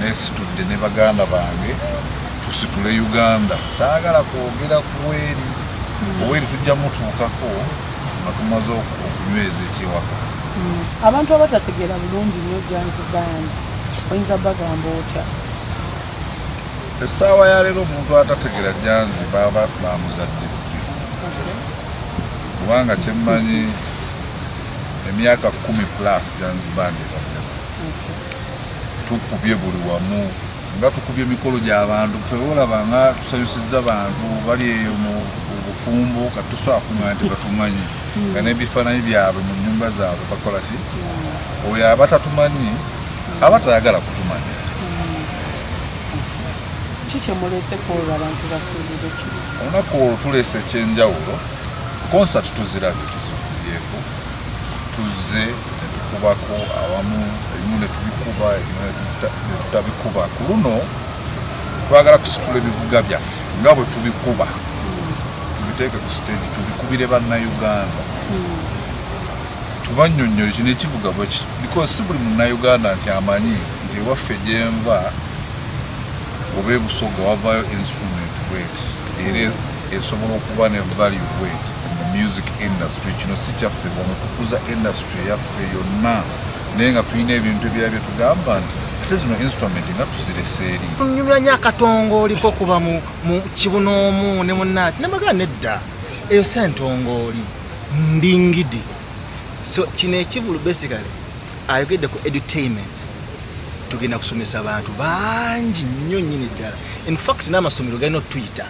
nesitudde ne baganda bange tusitule Uganda saagala kwogera ku Weri tujja mutuukako nga tumaze okunyweza ekyewaka. Abantu abatategeera bulungi nnyo Janzi Band oyinza bagamba otya? Essaawa ya leero omuntu atategeera Janzi baba bamuzadde bubi kubanga kyemmanyi emyaka 10+ Janzi Band ebadde tukubye buli wamu nga tukubye emikolo gy'abantu ffe olaba nga tusanyusizza bantu bali eyo mu bufumbo katusobola kunywa nti batumanyi nga n'ebifaananyi byabwe mu nnyumba zaabwe bakola ki oyo abatatumanyi abatayagala kutumanya. Kiki muleeseko olwo abantu basuubire ki? Olunaku olwo tuleese ekyenjawulo konsati tuzirabye tuzibyeko tuzze ne tukubako awamu ebimu ne tubikuba ebimu ne tutabikuba. Ku luno twagala kusitula ebivuga byaffe nga bwe tubikuba tubiteeke ku stage tubikubire bannayuganda tubannyonnyole kino ekivuga because si buli munnayuganda nti amanyi nti ewaffe gyenva oba ebusoga wavaayo instrument bwet era esobola okuba ne value bwet in the music industry. Kino si kyaffe bono tukuza industry yaffe yonna naye nga tulina ebintu ebirala bye tugamba nti ate zino instrument nga tuzirese eri. Tunyumira nnyo akatongoliko kuba mu kibunoomu ne munnaaki namagaa nedda eyo sentongooli ndingidi. So kino ekivulu basically ayogedde ku edutainment tugenda kusomesa abantu bangi nnyo nnyini ddala. In fact n'amasomero galina otuyita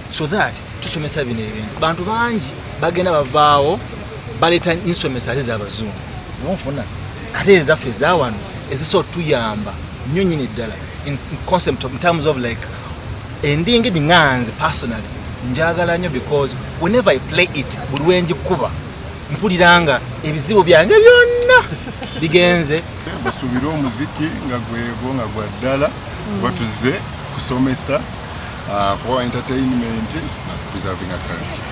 so that tusomesa bino ebintu. Bantu bangi bagenda bavaawo baleeta instruments ate z'abazungu nofuna ate ezaffe ezawano ezisobola tuyamba nnyo nnyini ddala in concept of in terms of like endingidi nganze personally njagala nnyo because whenever I play it buli wenjikuba mpuliranga ebizibu byange byonna bigenze. Basuubira omuziki nga gwego nga gwa ddala batuze kusomesa kuba entertainment na preserving a culture.